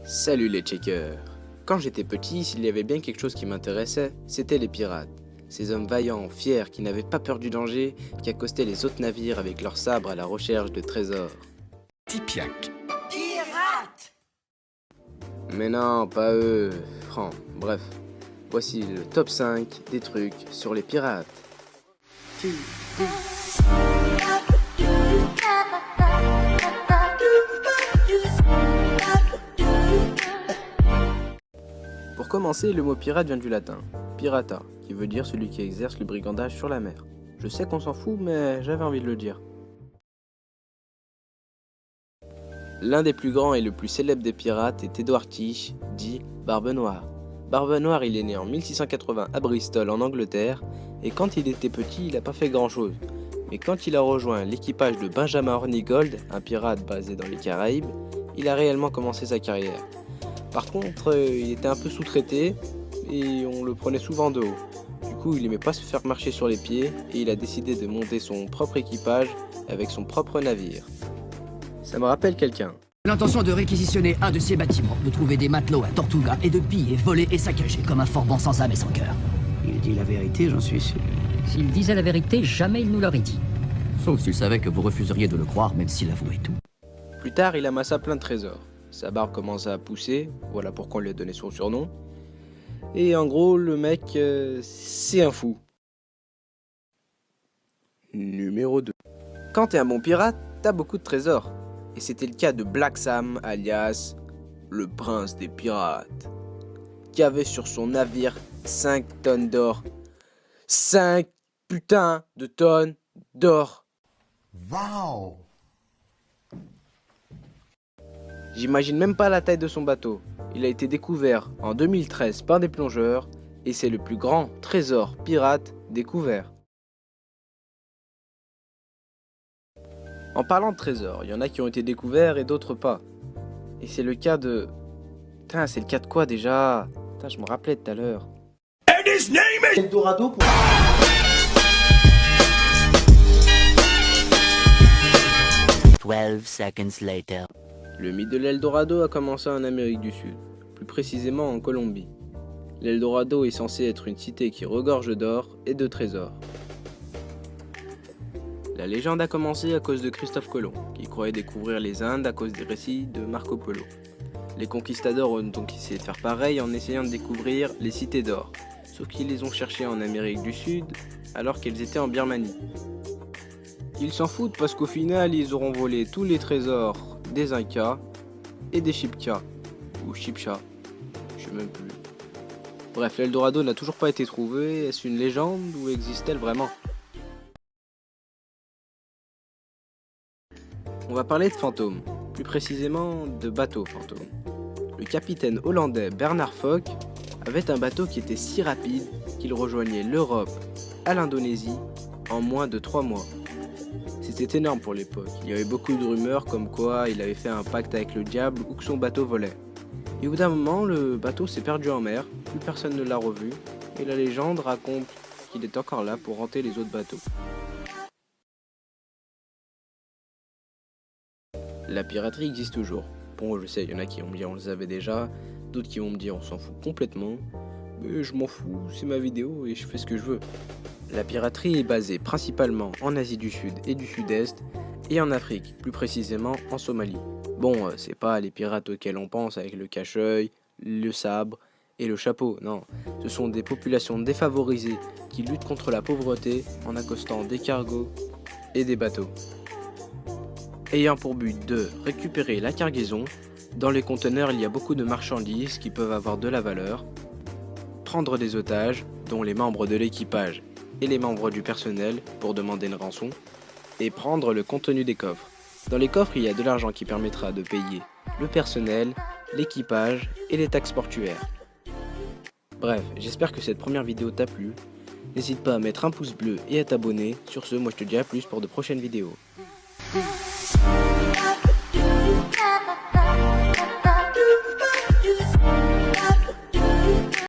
Salut les checkers. Quand j'étais petit, s'il y avait bien quelque chose qui m'intéressait, c'était les pirates. Ces hommes vaillants, fiers, qui n'avaient pas peur du danger, qui accostaient les autres navires avec leurs sabres à la recherche de trésors. Tipiak. Pirate! Mais non, pas eux. Bref, voici le top 5 des trucs sur les pirates. Pour commencer, le mot pirate vient du latin pirata, qui veut dire celui qui exerce le brigandage sur la mer. Je sais qu'on s'en fout, mais j'avais envie de le dire. L'un des plus grands et le plus célèbre des pirates est Edward Teach, dit Barbe Noire. Barbe Noire, il est né en 1680 à Bristol en Angleterre, et quand il était petit, il n'a pas fait grand chose. Mais quand il a rejoint l'équipage de Benjamin Hornigold, un pirate basé dans les Caraïbes, il a réellement commencé sa carrière. Par contre, il était un peu sous-traité et on le prenait souvent de haut. Du coup, il aimait pas se faire marcher sur les pieds et il a décidé de monter son propre équipage avec son propre navire. Ça me rappelle quelqu'un. L'intention de réquisitionner un de ces bâtiments, de trouver des matelots à Tortuga et de piller, voler et saccager comme un Forban sans âme et sans cœur. Il dit la vérité, j'en suis sûr. S'il disait la vérité, jamais il nous l'aurait dit. Sauf s'il savait que vous refuseriez de le croire, même s'il avouait tout. Plus tard, il amassa plein de trésors. Sa barbe commença à pousser, voilà pourquoi on lui a donné son surnom. Et en gros, le mec, c'est un fou. Numéro 2. Quand t'es un bon pirate, t'as beaucoup de trésors. Et c'était le cas de Black Sam, alias le prince des pirates, qui avait sur son navire 5 tonnes d'or. 5 putains de tonnes d'or. Wow! J'imagine même pas la taille de son bateau. Il a été découvert en 2013 par des plongeurs et c'est le plus grand trésor pirate découvert. En parlant de trésors, il y en a qui ont été découverts et d'autres pas. Et c'est le cas de... Putain, c'est le cas de quoi déjà? Putain, je me rappelais tout à l'heure. Eldorado pour... 12 seconds later. Le mythe de l'Eldorado a commencé en Amérique du Sud, plus précisément en Colombie. L'Eldorado est censé être une cité qui regorge d'or et de trésors. La légende a commencé à cause de Christophe Colomb, qui croyait découvrir les Indes à cause des récits de Marco Polo. Les conquistadors ont donc essayé de faire pareil en essayant de découvrir les cités d'or, sauf qu'ils les ont cherchées en Amérique du Sud alors qu'elles étaient en Birmanie. Ils s'en foutent parce qu'au final ils auront volé tous les trésors des Incas et des Chibchas, ou Chibchas, je sais même plus. Bref, l'Eldorado n'a toujours pas été trouvé, est-ce une légende ou existe-t-elle vraiment? On va parler de fantômes, plus précisément de bateaux fantômes. Le capitaine hollandais Bernard Fock avait un bateau qui était si rapide qu'il rejoignait l'Europe à l'Indonésie en moins de 3 mois. C'était énorme pour l'époque, il y avait beaucoup de rumeurs comme quoi il avait fait un pacte avec le diable ou que son bateau volait. Et au bout d'un moment, le bateau s'est perdu en mer, plus personne ne l'a revu, et la légende raconte qu'il est encore là pour hanter les autres bateaux. La piraterie existe toujours. Bon, je sais, il y en a qui vont me dire on le savait déjà, d'autres qui vont me dire on s'en fout complètement, mais je m'en fous, c'est ma vidéo et je fais ce que je veux. La piraterie est basée principalement en Asie du Sud et du Sud-Est, et en Afrique, plus précisément en Somalie. Bon, c'est pas les pirates auxquels on pense avec le cache-œil, le sabre et le chapeau, non. Ce sont des populations défavorisées qui luttent contre la pauvreté en accostant des cargos et des bateaux. Ayant pour but de récupérer la cargaison, dans les conteneurs il y a beaucoup de marchandises qui peuvent avoir de la valeur, prendre des otages, dont les membres de l'équipage et les membres du personnel pour demander une rançon, et prendre le contenu des coffres. Dans les coffres, il y a de l'argent qui permettra de payer le personnel, l'équipage et les taxes portuaires. Bref, j'espère que cette première vidéo t'a plu. N'hésite pas à mettre un pouce bleu et à t'abonner. Sur ce, moi je te dis à plus pour de prochaines vidéos.